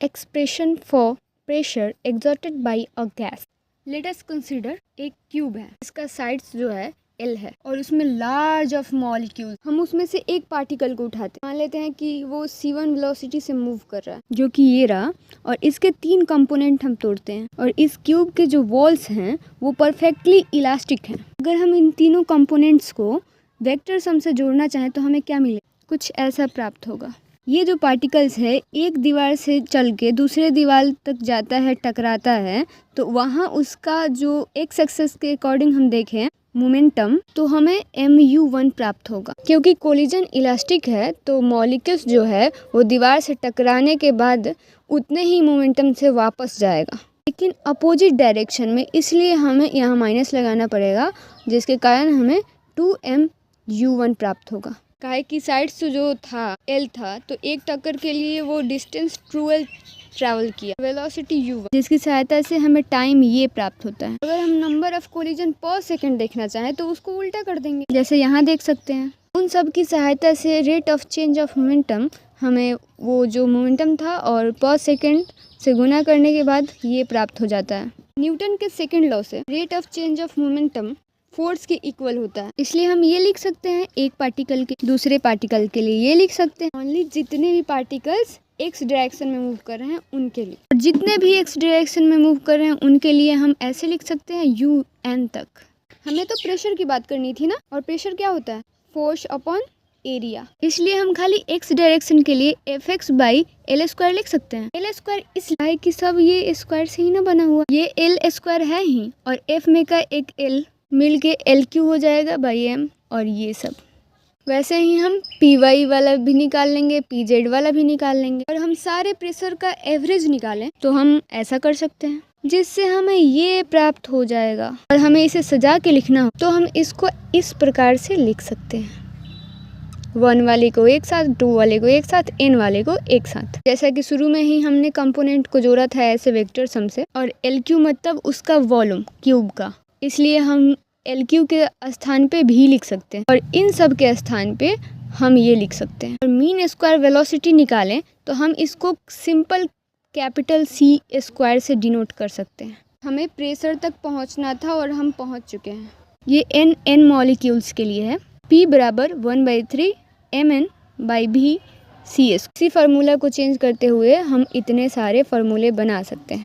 Expression for pressure exerted by a gas. Let us consider एक cube है, इसका sides जो है L है और उसमें लार्ज ऑफ मॉलिक्यूल। हम उसमें से एक पार्टिकल को उठाते हैं, मान लेते हैं कि वो c1 वेलोसिटी से मूव कर रहा है, जो कि ये रहा, और इसके 3 कंपोनेंट हम तोड़ते हैं और इस क्यूब के जो वॉल्स हैं वो परफेक्टली इलास्टिक हैं। अगर हम इन तीनों कंपोनेंट्स को वेक्टर सम से जोड़ना चाहें तो हमें क्या मिले? कुछ ऐसा प्राप्त होगा। ये जो पार्टिकल्स है एक दीवार से चल के दूसरे दीवार तक जाता है, टकराता है, तो वहाँ उसका जो एक्स एक्सिस के अकॉर्डिंग हम देखें मोमेंटम, तो हमें mu1 प्राप्त होगा। क्योंकि कोलिजन इलास्टिक है तो मॉलिक्यूल्स जो है वो दीवार से टकराने के बाद उतने ही मोमेंटम से वापस जाएगा, लेकिन अपोजिट डायरेक्शन में, इसलिए हमें यहाँ माइनस लगाना पड़ेगा, जिसके कारण हमें 2mu1 प्राप्त होगा। काहे की साइड्स जो था L था, तो एक टक्कर के लिए वो डिस्टेंस 2L ट्रैवल किया, वेलोसिटी u1, जिसकी सहायता से हमें टाइम ये प्राप्त होता है। अगर हम नंबर ऑफ कोलिजन पर सेकंड देखना चाहें तो उसको उल्टा कर देंगे, जैसे यहाँ देख सकते हैं। उन सब की सहायता से rate of change of momentum, हमें वो जो मोमेंटम था और पर सेकंड से गुना करने के बाद ये प्राप्त हो जाता है। न्यूटन के सेकंड लॉ से rate of change of momentum force के इक्वल होता है, इसलिए हम ये लिख सकते हैं एक पार्टिकल के दूसरे पार्टिकल के लिए ये लिख सकते हैं ओनली जितने भी पार्टिकल्स एक्स डायरेक्शन में मूव कर रहे हैं उनके लिए, और जितने भी एक्स डायरेक्शन में मूव कर रहे हैं उनके लिए हम ऐसे लिख सकते हैं un तक। हमें तो प्रेशर की बात करनी थी ना, और प्रेशर क्या होता है? फोर्स अपॉन एरिया, इसलिए हम खाली एक्स डायरेक्शन के लिए Fx बाई L स्क्वायर लिख सकते हैं। L स्क्वायर इसलिए कि सब ये स्क्वायर से ही ना बना हुआ, ये L स्क्वायर है ही, और F में का एक L मिल के LQ हो जाएगा बाई M, और ये सब। वैसे ही हम PY वाला भी निकाल लेंगे, PZ वाला भी निकाल लेंगे, और हम सारे प्रेशर का एवरेज निकालें तो हम ऐसा कर सकते हैं, जिससे हमें ये प्राप्त हो जाएगा। और हमें इसे सजा के लिखना हो तो हम इसको इस प्रकार से लिख सकते हैं, 1 वाले को एक साथ, 2 वाले को एक साथ, n वाले को एक साथ। जैसा कि शुरू में ही हमने कंपोनेंट को जोड़ा था ऐसे वेक्टर सम से, और LQ मतलब उसका वॉल्यूम क्यूब का, इसलिए हम LQ के स्थान पे भी लिख सकते हैं, और इन सब के स्थान पे हम ये लिख सकते हैं। और मीन स्क्वायर वेलोसिटी निकालें तो हम इसको सिंपल कैपिटल C स्क्वायर से डिनोट कर सकते हैं। हमें प्रेशर तक पहुंचना था और हम पहुंच चुके हैं। ये n मॉलिक्यूल्स के लिए है। P बराबर 1/3 mn/v CS। इसी फार्मूला को चेंज करते हुए हम इतने सारे फार्मूले बना सकते हैं।